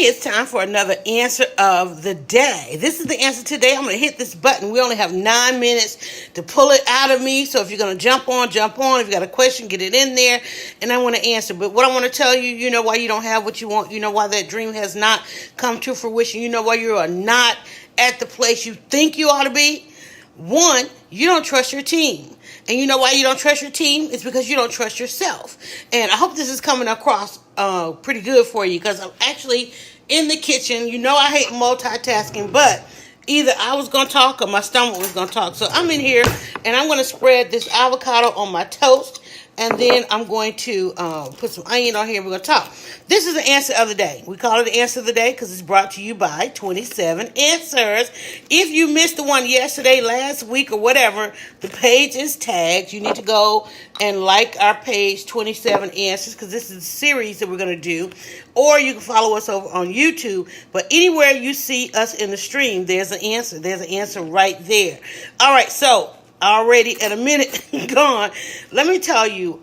it's time for another answer of the day. This is the answer today. I'm going to hit this button. We only have 9 minutes to pull it out of me. So if you're going to jump on, jump on. If you got a question, get it in there. And I want to answer. But what I want to tell you, you know why you don't have what you want. You know why that dream has not come to fruition. You know why you are not at the place you think you ought to be. One, you don't trust your team. And you know why you don't trust your team? It's because you don't trust yourself. And I hope this is coming across pretty good for you, because I'm actually in the kitchen. You know I hate multitasking, but either I was going to talk or my stomach was going to talk. So I'm in here, and I'm going to spread this avocado on my toast. And then I'm going to put some onion on here. We're going to talk. This is the answer of the day. We call it the answer of the day because it's brought to you by 27 Answers. If you missed the one yesterday, last week, or whatever, the page is tagged. You need to go and like our page, 27 Answers, because this is a series that we're going to do. Or you can follow us over on YouTube. But anywhere you see us in the stream, there's an answer. There's an answer right there. All right, so already at a minute gone, let me tell you,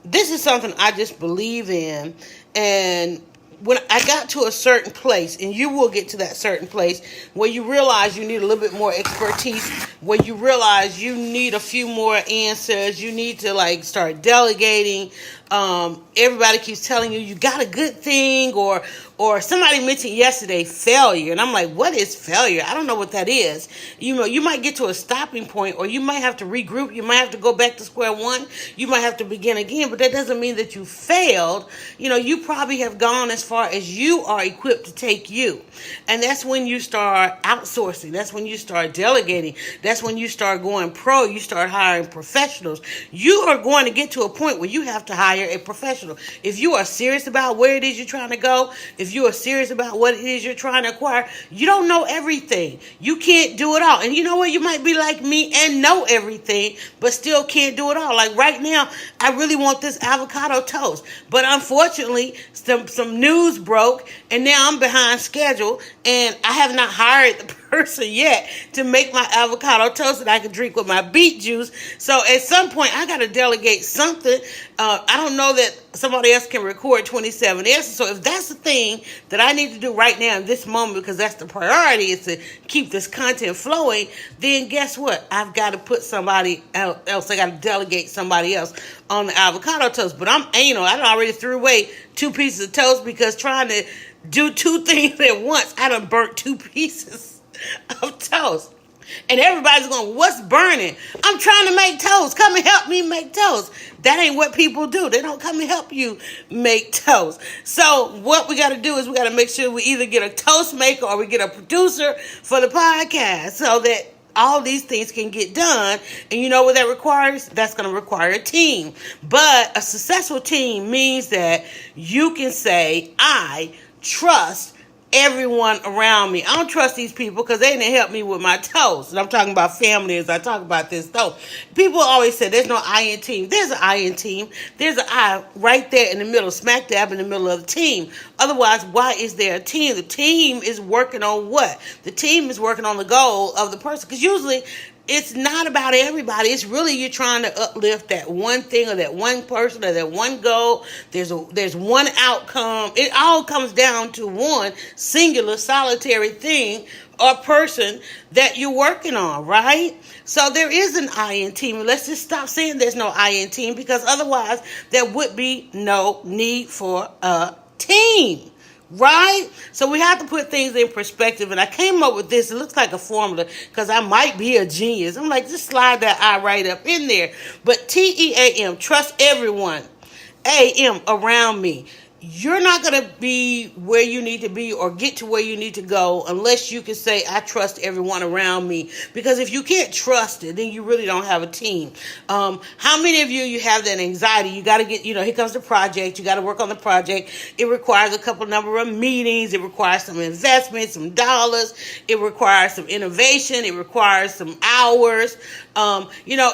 this is something I just believe in. And when I got to a certain place, and you will get to that certain place where you realize you need a little bit more expertise, where you realize you need a few more answers, you need to start delegating. Everybody keeps telling you got a good thing, or somebody mentioned yesterday failure, and I'm like, what is failure? I don't know what that is. You might get to a stopping point, or you might have to regroup. You might have to go back to square one. You might have to begin again, but that doesn't mean that you failed. You probably have gone as far as you are equipped to take you, and that's when you start outsourcing. That's when you start delegating. That's when you start going pro. You start hiring professionals. You are going to get to a point where you have to hire a professional. If you are serious about where it is you're trying to go, if you are serious about what it is you're trying to acquire, you don't know everything. You can't do it all. And you know what? You might be like me and know everything, but still can't do it all. Like right now, I really want this avocado toast. But unfortunately, some news broke, and now I'm behind schedule, and I have not hired the person yet to make my avocado toast that I can drink with my beet juice. So at some point, I got to delegate something. I don't know that somebody else can record 27 answers. So if that's the thing that I need to do right now in this moment, because that's the priority, is to keep this content flowing, then guess what? I've got to put somebody else. I got to delegate somebody else on the avocado toast. But I already threw away 2 pieces of toast because trying to do 2 things at once, I done burnt 2 pieces of toast. And everybody's going, what's burning? I'm trying to make toast. Come and help me make toast. That ain't what people do. They don't come and help you make toast. So what we got to do is we got to make sure we either get a toast maker or we get a producer for the podcast so that all these things can get done. And you know what that requires? That's going to require a team. But a successful team means that you can say, I trust everyone around me. I don't trust these people because they didn't help me with my toast. And I'm talking about family as I talk about this toast. People always say there's no I in team. There's an I in team. There's an I right there in the middle, smack dab in the middle of the team. Otherwise, why is there a team? The team is working on what? The team is working on the goal of the person. Because usually it's not about everybody. It's really you're trying to uplift that one thing or that one person or that one goal. There's one outcome. It all comes down to one singular, solitary thing or person that you're working on, right? So there is an I in team. Let's just stop saying there's no I in team, because otherwise there would be no need for a team. Right? So we have to put things in perspective. And I came up with this. It looks like a formula because I might be a genius. I'm like, just slide that I right up in there. But TEAM, trust everyone. AM, around me. You're not going to be where you need to be or get to where you need to go unless you can say, I trust everyone around me. Because if you can't trust it, then you really don't have a team. How many of you have that anxiety? You got to get, here comes the project. You got to work on the project. It requires a couple number of meetings. It requires some investment, some dollars. It requires some innovation. It requires some hours. And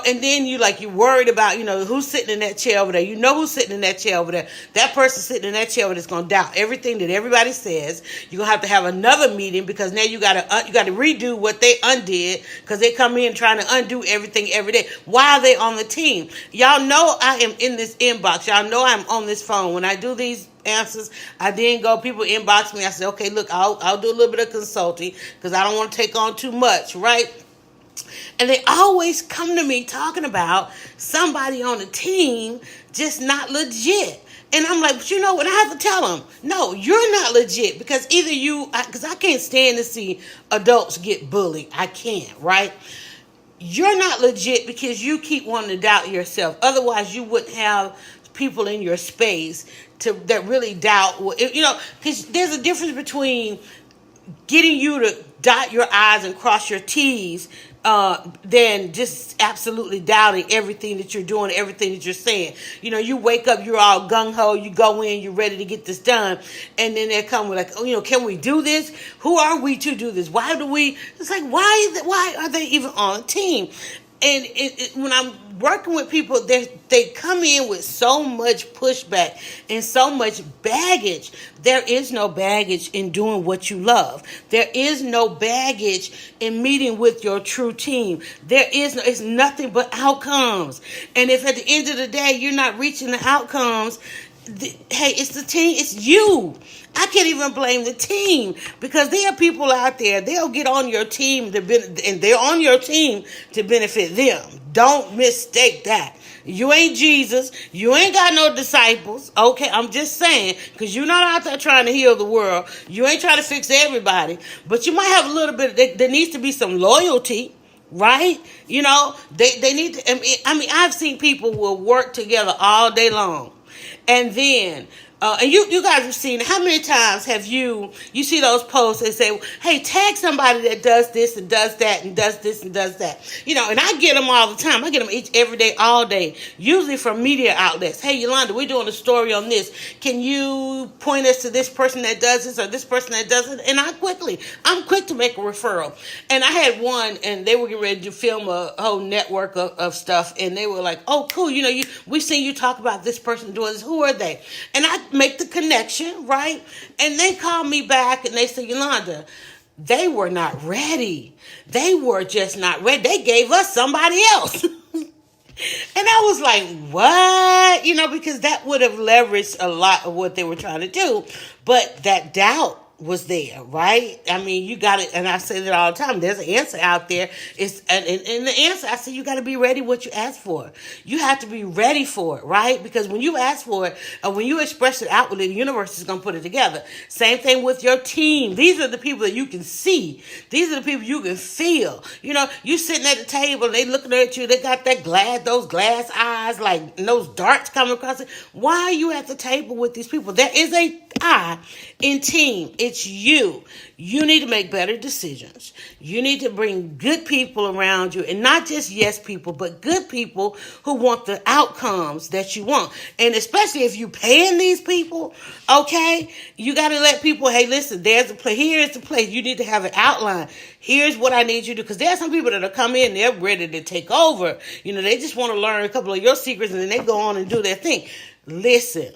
then you're worried about, who's sitting in that chair over there. You know who's sitting in that chair over there. That person sitting in in that chair that's going to doubt everything that everybody says. You're going to have another meeting because now you got to redo what they undid because they come in trying to undo everything every day. Why are they on the team? Y'all know I am in this inbox. Y'all know I'm on this phone. When I do these answers, I then go, people inbox me. I say, okay, look, I'll do a little bit of consulting because I don't want to take on too much, right? And they always come to me talking about somebody on the team just not legit. And I'm like, but you know what? I have to tell them, no, you're not legit because either because I can't stand to see adults get bullied. I can't, right? You're not legit because you keep wanting to doubt yourself. Otherwise, you wouldn't have people in your space that really doubt. Because there's a difference between getting you to dot your I's and cross your T's than just absolutely doubting everything that you're doing, everything that you're saying. You wake up, you're all gung-ho, you go in, you're ready to get this done, and then they come with like, can we do this? Who are we to do this? Why do we? It's like, why are they even on a team? And when I'm working with people, they come in with so much pushback and so much baggage. There is no baggage in doing what you love. There is no baggage in meeting with your true team. It's nothing but outcomes. And if at the end of the day you're not reaching the outcomes, hey, it's the team, it's you. I can't even blame the team because there are people out there, they'll get on your team and they're on your team to benefit them. Don't mistake that. You ain't Jesus. You ain't got no disciples. Okay, I'm just saying, because you're not out there trying to heal the world. You ain't trying to fix everybody. But you might have a little bit, there needs to be some loyalty. Right? They need to, I've seen people will work together all day long. And then, and you guys have seen, how many times have you see those posts that say, hey, tag somebody that does this and does that and does this and does that. And I get them all the time. I get them every day, all day, usually from media outlets. Hey, Yolanda, we're doing a story on this. Can you point us to this person that does this or this person that does it? And I'm quick to make a referral. And I had one, and they were getting ready to film a whole network of stuff, and they were like, oh, cool, we've seen you talk about this person doing this. Who are they? And I make the connection, right? And they called me back and they said, Yolanda, they were not ready. They were just not ready. They gave us somebody else. And I was like, what? Because that would have leveraged a lot of what they were trying to do. But that doubt was there, right? You got it, and I say that all the time. There's an answer out there. And the answer, I say, you got to be ready what you ask for. You have to be ready for it, right? Because when you ask for it, when you express it outwardly, the universe is going to put it together. Same thing with your team. These are the people that you can see. These are the people you can feel. You sitting at the table, and they looking at you. They got those glass eyes, like those darts coming across it. Why are you at the table with these people? There is a I in team. It's you. You need to make better decisions. You need to bring good people around you, and not just yes people, but good people who want the outcomes that you want. And especially if you're paying these people, okay, you got to let people, hey, listen, here's the place. You need to have an outline. Here's what I need you to do. Because there are some people that'll come in, they're ready to take over. They just want to learn a couple of your secrets, and then they go on and do their thing. Listen.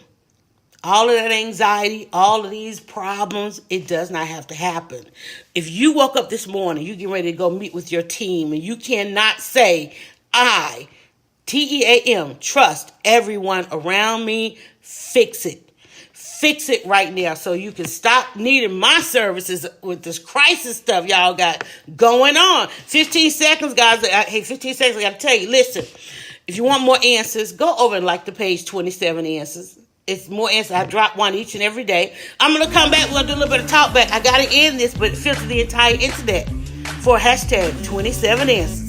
All of that anxiety, all of these problems, it does not have to happen. If you woke up this morning, you get ready to go meet with your team, and you cannot say, I, TEAM, trust everyone around me, fix it. Fix it right now so you can stop needing my services with this crisis stuff y'all got going on. 15 seconds, guys. Hey, 15 seconds, I got to tell you, listen, if you want more answers, go over and like the page 27 answers. It's more answers. I drop one each and every day. I'm going to come back. We're going to do a little bit of talk back. I got to end this, but filter the entire internet for hashtag 27 answers.